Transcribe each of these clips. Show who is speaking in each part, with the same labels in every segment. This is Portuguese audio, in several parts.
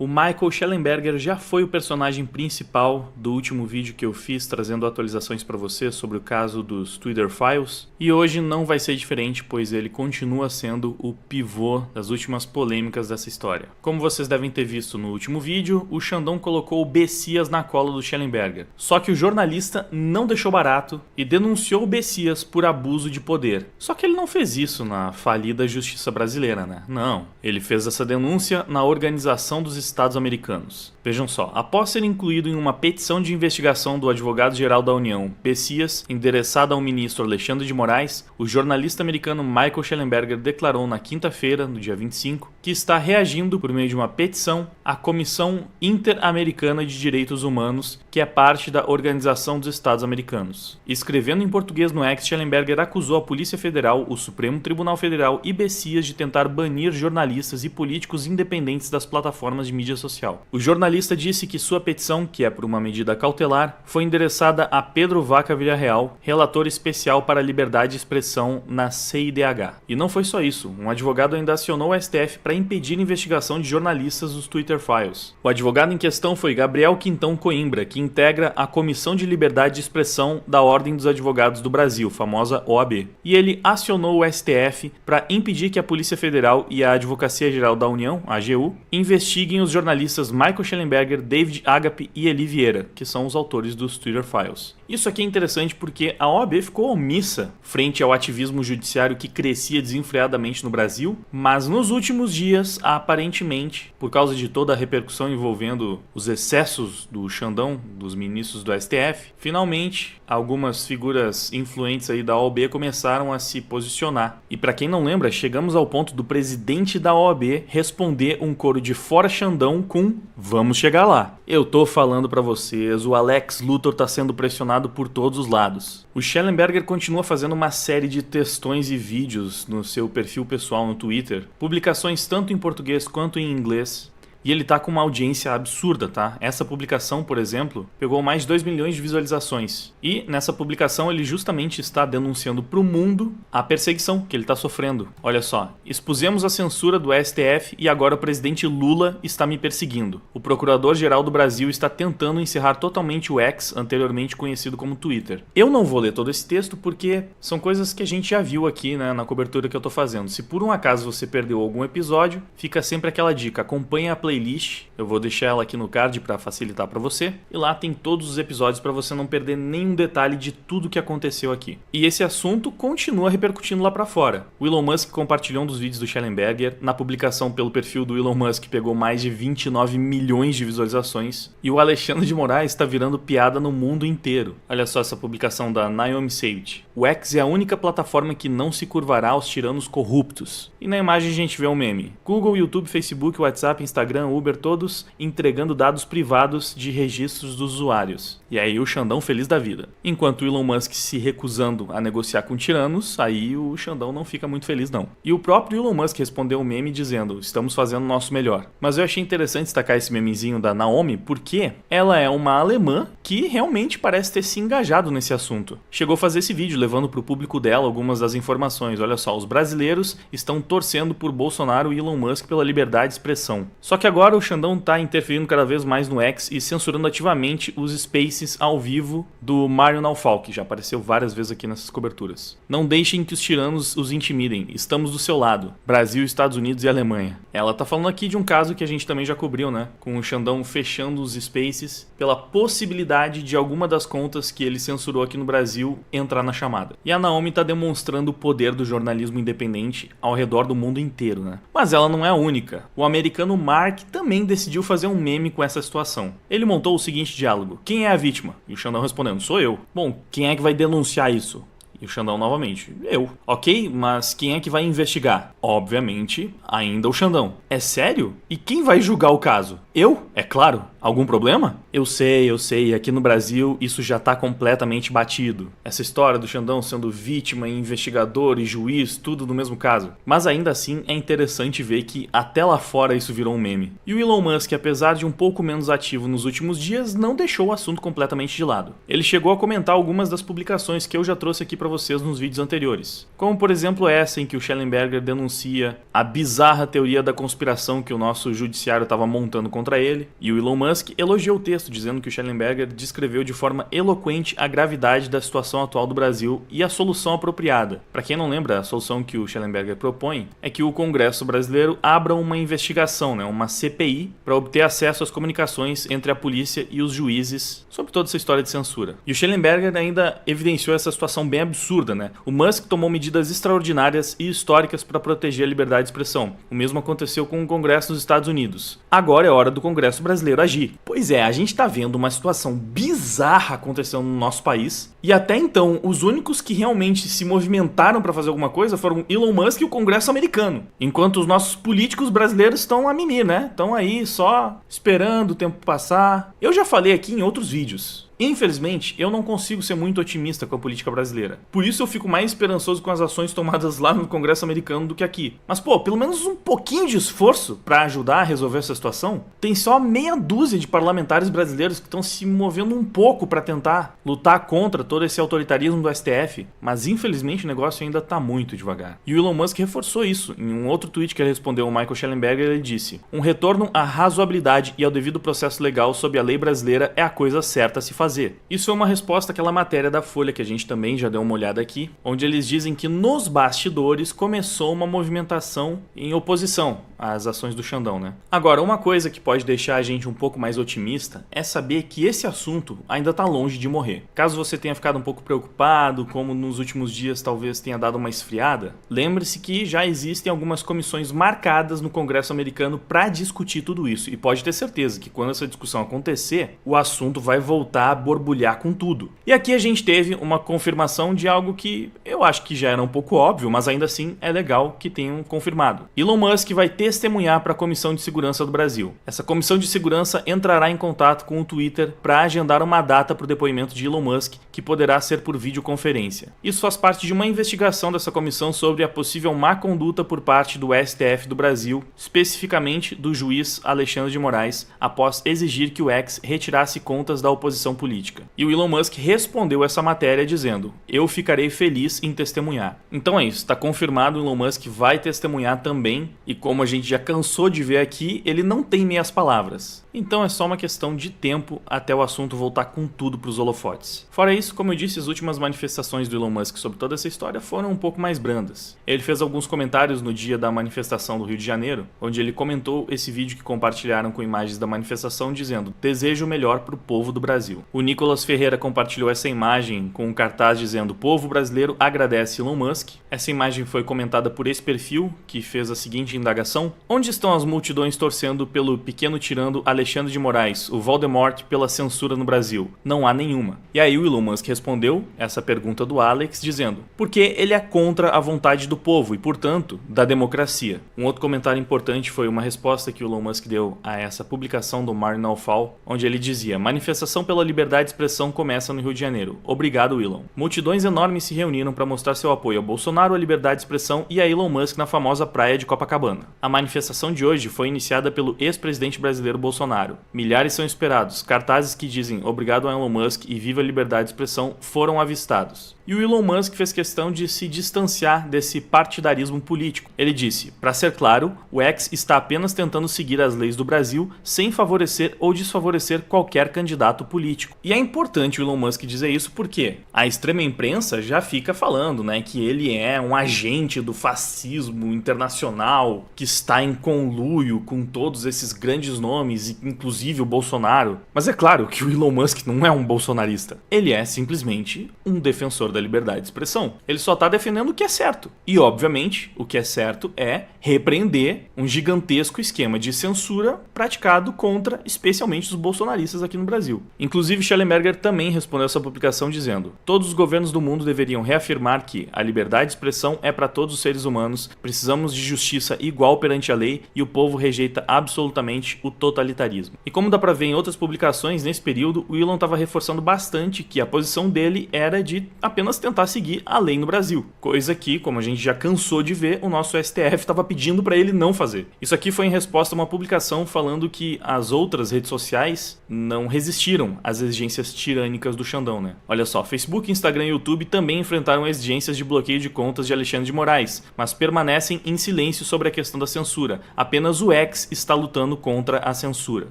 Speaker 1: O Michael Shellenberger já foi o personagem principal do último vídeo que eu fiz trazendo atualizações para você sobre o caso dos Twitter Files, e hoje não vai ser diferente, pois ele continua sendo o pivô das últimas polêmicas dessa história. Como vocês devem ter visto no último vídeo, o Xandão colocou o Bessias na cola do Shellenberger. Só que o jornalista não deixou barato e denunciou o Bessias por abuso de poder. Só que ele não fez isso na falida justiça brasileira, né? Não. Ele fez essa denúncia na Organização dos Estados Americanos. Vejam só, após ser incluído em uma petição de investigação do advogado-geral da União, Bessias, endereçada ao ministro Alexandre de Moraes, o jornalista americano Michael Shellenberger declarou na quinta-feira, no dia 25, que está reagindo por meio de uma petição à Comissão Interamericana de Direitos Humanos, que é parte da Organização dos Estados Americanos. Escrevendo em português no X, Shellenberger acusou a Polícia Federal, o Supremo Tribunal Federal e Bessias de tentar banir jornalistas e políticos independentes das plataformas de mídia social. O jornalista disse que sua petição, que é por uma medida cautelar, foi endereçada a Pedro Vaca Villarreal, relator especial para a liberdade de expressão na CIDH. E não foi só isso, um advogado ainda acionou o STF para impedir a investigação de jornalistas dos Twitter Files. O advogado em questão foi Gabriel Quintão Coimbra, que integra a Comissão de Liberdade de Expressão da Ordem dos Advogados do Brasil, famosa OAB. E ele acionou o STF para impedir que a Polícia Federal e a Advocacia Geral da União, a AGU, investiguem os jornalistas Michael Shellenberger, David Agape e Eli Vieira, que são os autores dos Twitter Files. Isso aqui é interessante porque a OAB ficou omissa frente ao ativismo judiciário que crescia desenfreadamente no Brasil, mas nos últimos dias, aparentemente, por causa de toda a repercussão envolvendo os excessos do Xandão, dos ministros do STF, finalmente algumas figuras influentes aí da OAB começaram a se posicionar. E para quem não lembra, chegamos ao ponto do presidente da OAB responder um coro de fora Xandão com "vamos chegar lá". Eu tô falando para vocês, o Alex Luthor tá sendo pressionado por todos os lados. O Shellenberger continua fazendo uma série de textões e vídeos no seu perfil pessoal no Twitter, publicações tanto em português quanto em inglês. E ele tá com uma audiência absurda, tá? Essa publicação, por exemplo, pegou mais de 2 milhões de visualizações. E nessa publicação ele justamente está denunciando pro mundo a perseguição que ele tá sofrendo. Olha só, expusemos a censura do STF e agora o presidente Lula está me perseguindo. O Procurador-Geral do Brasil está tentando encerrar totalmente o X, anteriormente conhecido como Twitter. Eu não vou ler todo esse texto porque são coisas que a gente já viu aqui, né, na cobertura que eu tô fazendo. Se por um acaso você perdeu algum episódio, fica sempre aquela dica, acompanhe a playlist, eu vou deixar ela aqui no card para facilitar para você, e lá tem todos os episódios para você não perder nenhum detalhe de tudo que aconteceu aqui. E esse assunto continua repercutindo lá para fora. O Elon Musk compartilhou um dos vídeos do Shellenberger, na publicação pelo perfil do Elon Musk pegou mais de 29 milhões de visualizações, e o Alexandre de Moraes está virando piada no mundo inteiro. Olha só essa publicação da Naomi Sage. O X é a única plataforma que não se curvará aos tiranos corruptos. E na imagem a gente vê um meme. Google, YouTube, Facebook, WhatsApp, Instagram, Uber, todos entregando dados privados de registros dos usuários. E aí o Xandão feliz da vida. Enquanto o Elon Musk se recusando a negociar com tiranos, aí o Xandão não fica muito feliz não. E o próprio Elon Musk respondeu um meme dizendo, estamos fazendo o nosso melhor. Mas eu achei interessante destacar esse memezinho da Naomi, porque ela é uma alemã que realmente parece ter se engajado nesse assunto. Chegou a fazer esse vídeo levando para o público dela algumas das informações. Olha só, os brasileiros estão torcendo por Bolsonaro e Elon Musk pela liberdade de expressão. Só que agora o Xandão está interferindo cada vez mais no X e censurando ativamente os spaces ao vivo do Mário Naufal, que já apareceu várias vezes aqui nessas coberturas. Não deixem que os tiranos os intimidem, estamos do seu lado. Brasil, Estados Unidos e Alemanha. Ela tá falando aqui de um caso que a gente também já cobriu, né? Com o Xandão fechando os spaces pela possibilidade de alguma das contas que ele censurou aqui no Brasil entrar na chamada. E a Naomi tá demonstrando o poder do jornalismo independente ao redor do mundo inteiro, né? Mas ela não é a única. O americano Mark também decidiu fazer um meme com essa situação. Ele montou o seguinte diálogo: quem é a vítima? E o Xandão respondendo, sou eu. Bom, quem é que vai denunciar isso? E o Xandão novamente, eu. Ok, mas quem é que vai investigar? Obviamente, ainda o Xandão. É sério? E quem vai julgar o caso? Eu? É claro. Algum problema? Eu sei, aqui no Brasil isso já tá completamente batido. Essa história do Xandão sendo vítima, investigador e juiz, tudo no mesmo caso. Mas ainda assim é interessante ver que até lá fora isso virou um meme. E o Elon Musk, apesar de um pouco menos ativo nos últimos dias, não deixou o assunto completamente de lado. Ele chegou a comentar algumas das publicações que eu já trouxe aqui pra vocês nos vídeos anteriores. Como por exemplo essa em que o Shellenberger denuncia a bizarra teoria da conspiração que o nosso judiciário estava montando contra ele, e o Elon Musk elogiou o texto dizendo que o Shellenberger descreveu de forma eloquente a gravidade da situação atual do Brasil e a solução apropriada. Para quem não lembra, a solução que o Shellenberger propõe é que o Congresso brasileiro abra uma investigação, uma CPI, para obter acesso às comunicações entre a polícia e os juízes sobre toda essa história de censura. E o Shellenberger ainda evidenciou essa situação bem absurda, O Musk tomou medidas extraordinárias e históricas para proteger a liberdade de expressão. O mesmo aconteceu com o Congresso dos Estados Unidos. Agora é hora do Congresso brasileiro agir. Pois é, a gente está vendo uma situação bizarra acontecendo no nosso país, e até então os únicos que realmente se movimentaram para fazer alguma coisa foram Elon Musk e o Congresso americano. Enquanto os nossos políticos brasileiros estão a mimir, Estão aí só esperando o tempo passar. Eu já falei aqui em outros vídeos. Infelizmente, eu não consigo ser muito otimista com a política brasileira. Por isso eu fico mais esperançoso com as ações tomadas lá no Congresso americano do que aqui. Mas pelo menos um pouquinho de esforço para ajudar a resolver essa situação. Tem só meia dúzia de parlamentares brasileiros que estão se movendo um pouco para tentar lutar contra todo esse autoritarismo do STF. Mas infelizmente o negócio ainda está muito devagar. E o Elon Musk reforçou isso. Em um outro tweet que ele respondeu ao Michael Shellenberger, ele disse: "Um retorno à razoabilidade e ao devido processo legal sob a lei brasileira é a coisa certa a se fazer." Isso foi uma resposta àquela matéria da Folha que a gente também já deu uma olhada aqui, onde eles dizem que nos bastidores começou uma movimentação em oposição às ações do Xandão, Agora, uma coisa que pode deixar a gente um pouco mais otimista é saber que esse assunto ainda está longe de morrer. Caso você tenha ficado um pouco preocupado, como nos últimos dias talvez tenha dado uma esfriada, lembre-se que já existem algumas comissões marcadas no Congresso americano para discutir tudo isso, e pode ter certeza que quando essa discussão acontecer, o assunto vai voltar a borbulhar com tudo. E aqui a gente teve uma confirmação de algo que eu acho que já era um pouco óbvio, mas ainda assim é legal que tenham confirmado. Elon Musk vai testemunhar para a Comissão de Segurança do Brasil. Essa Comissão de Segurança entrará em contato com o Twitter para agendar uma data para o depoimento de Elon Musk, que poderá ser por videoconferência. Isso faz parte de uma investigação dessa comissão sobre a possível má conduta por parte do STF do Brasil, especificamente do juiz Alexandre de Moraes, após exigir que o X retirasse contas da oposição política. E o Elon Musk respondeu essa matéria dizendo: "Eu ficarei feliz em testemunhar." Então é isso, está confirmado, o Elon Musk vai testemunhar também, e como a gente já cansou de ver aqui, ele não tem meias palavras. Então é só uma questão de tempo até o assunto voltar com tudo para os holofotes. Fora isso, como eu disse, as últimas manifestações do Elon Musk sobre toda essa história foram um pouco mais brandas. Ele fez alguns comentários no dia da manifestação do Rio de Janeiro, onde ele comentou esse vídeo que compartilharam com imagens da manifestação dizendo: "Desejo o melhor para o povo do Brasil." O Nicolas Ferreira compartilhou essa imagem com um cartaz dizendo: "Povo brasileiro agradece Elon Musk." Essa imagem foi comentada por esse perfil, que fez a seguinte indagação: "Onde estão as multidões torcendo pelo pequeno tirando Alexandre de Moraes, o Voldemort, pela censura no Brasil? Não há nenhuma." E aí o Elon Musk respondeu essa pergunta do Alex dizendo: "Porque ele é contra a vontade do povo e, portanto, da democracia." Um outro comentário importante foi uma resposta que o Elon Musk deu a essa publicação do Martin Naufal, onde ele dizia: "Manifestação pela liberdade de expressão começa no Rio de Janeiro. Obrigado, Elon." Multidões enormes se reuniram para mostrar seu apoio a Bolsonaro, a liberdade de expressão e a Elon Musk na famosa praia de Copacabana. A manifestação de hoje foi iniciada pelo ex-presidente brasileiro Bolsonaro. Milhares são esperados. Cartazes que dizem "Obrigado a Elon Musk" e "Viva a liberdade de expressão" foram avistados. E o Elon Musk fez questão de se distanciar desse partidarismo político. Ele disse: "Para ser claro, o X está apenas tentando seguir as leis do Brasil sem favorecer ou desfavorecer qualquer candidato político." E é importante o Elon Musk dizer isso porque a extrema imprensa já fica falando, que ele é um agente do fascismo internacional, que está em conluio com todos esses grandes nomes, inclusive o Bolsonaro. Mas é claro que o Elon Musk não é um bolsonarista. Ele é simplesmente um defensor da liberdade de expressão. Ele só está defendendo o que é certo. E, obviamente, o que é certo é repreender um gigantesco esquema de censura praticado contra, especialmente, os bolsonaristas aqui no Brasil. Inclusive, Shellenberger também respondeu essa publicação dizendo: "Todos os governos do mundo deveriam reafirmar que a liberdade de expressão é para todos os seres humanos, precisamos de justiça igual perante a lei e o povo rejeita absolutamente o totalitarismo." E como dá pra ver em outras publicações nesse período, o Elon estava reforçando bastante que a posição dele era de apenas apenas tentar seguir a lei no Brasil. Coisa que, como a gente já cansou de ver, o nosso STF estava pedindo para ele não fazer. Isso aqui foi em resposta a uma publicação falando que as outras redes sociais não resistiram às exigências tirânicas do Xandão, né? Olha só, Facebook, Instagram e YouTube também enfrentaram exigências de bloqueio de contas de Alexandre de Moraes, mas permanecem em silêncio sobre a questão da censura. Apenas o X está lutando contra a censura.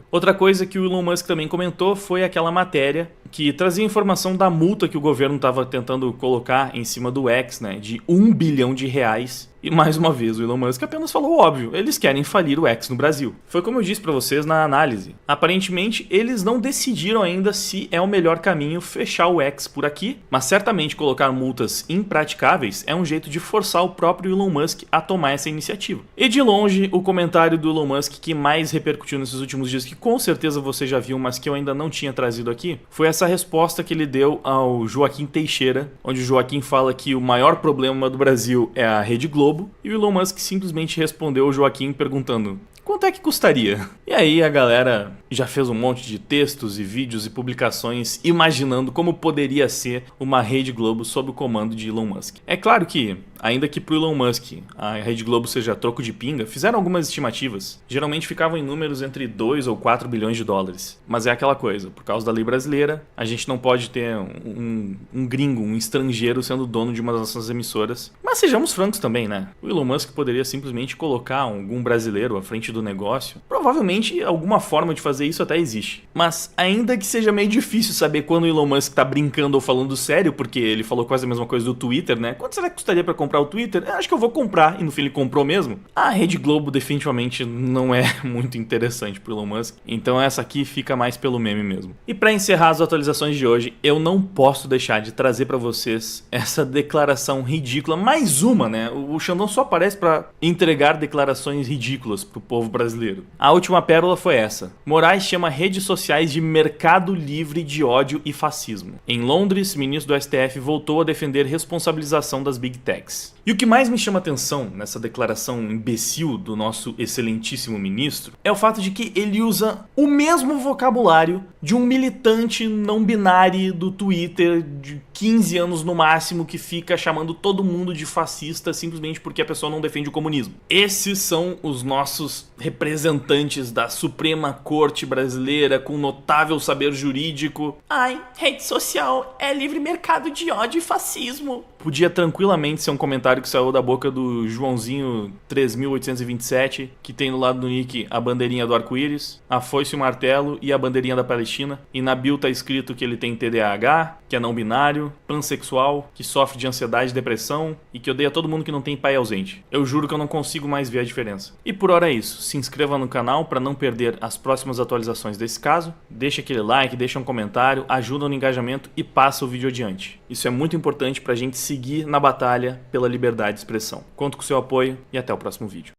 Speaker 1: Outra coisa que o Elon Musk também comentou foi aquela matéria que trazia informação da multa que o governo estava tentando colocar em cima do X, né, de R$1 bilhão. E mais uma vez o Elon Musk apenas falou o óbvio, eles querem falir o X no Brasil. Foi como eu disse para vocês na análise. Aparentemente eles não decidiram ainda se é o melhor caminho fechar o X por aqui, mas certamente colocar multas impraticáveis é um jeito de forçar o próprio Elon Musk a tomar essa iniciativa. E de longe, o comentário do Elon Musk que mais repercutiu nesses últimos dias, que com certeza você já viu, mas que eu ainda não tinha trazido aqui, foi essa resposta que ele deu ao Joaquim Teixeira, onde o Joaquim fala que o maior problema do Brasil é a Rede Globo, e o Elon Musk simplesmente respondeu ao Joaquim perguntando: quanto é que custaria? E aí a galera já fez um monte de textos e vídeos e publicações imaginando como poderia ser uma Rede Globo sob o comando de Elon Musk. É claro que, ainda que pro Elon Musk a Rede Globo seja troco de pinga, fizeram algumas estimativas. Geralmente ficavam em números entre 2 ou 4 bilhões de dólares. Mas é aquela coisa, por causa da lei brasileira, a gente não pode ter um gringo, um estrangeiro sendo dono de uma das nossas emissoras. Mas sejamos francos também, né? O Elon Musk poderia simplesmente colocar algum brasileiro à frente do negócio. Provavelmente alguma forma de fazer isso até existe. Mas ainda que seja meio difícil saber quando o Elon Musk tá brincando ou falando sério, porque ele falou quase a mesma coisa do Twitter, né? Quanto será que custaria pra comprar o Twitter? Acho que eu vou comprar. E no fim ele comprou mesmo. A Rede Globo definitivamente não é muito interessante pro Elon Musk. Então essa aqui fica mais pelo meme mesmo. E pra encerrar as atualizações de hoje, eu não posso deixar de trazer pra vocês essa declaração ridícula. Mais uma, né? O Xandão só aparece pra entregar declarações ridículas pro povo brasileiro. A última pérola foi essa. Moraes chama redes sociais de mercado livre de ódio e fascismo. Em Londres, o ministro do STF voltou a defender responsabilização das Big Techs. E o que mais me chama atenção nessa declaração imbecil do nosso excelentíssimo ministro é o fato de que ele usa o mesmo vocabulário de um militante não binário do Twitter de 15 anos no máximo que fica chamando todo mundo de fascista simplesmente porque a pessoa não defende o comunismo. Esses são os nossos representantes da Suprema Corte brasileira com notável saber jurídico. Ai, rede social é livre mercado de ódio e fascismo. Podia tranquilamente ser um comentário que saiu da boca do Joãozinho 3827, que tem no lado do nick a bandeirinha do arco-íris, a foice e o martelo e a bandeirinha da Palestina. E na bio tá escrito que ele tem TDAH, que é não binário, pansexual, que sofre de ansiedade e depressão e que odeia todo mundo que não tem pai ausente. Eu juro que eu não consigo mais ver a diferença. E por hora é isso. Se inscreva no canal para não perder as próximas atualizações desse caso. Deixa aquele like, deixa um comentário, ajuda no engajamento e passa o vídeo adiante. Isso é muito importante pra gente seguir na batalha pela liberdade de expressão. Conto com o seu apoio e até o próximo vídeo.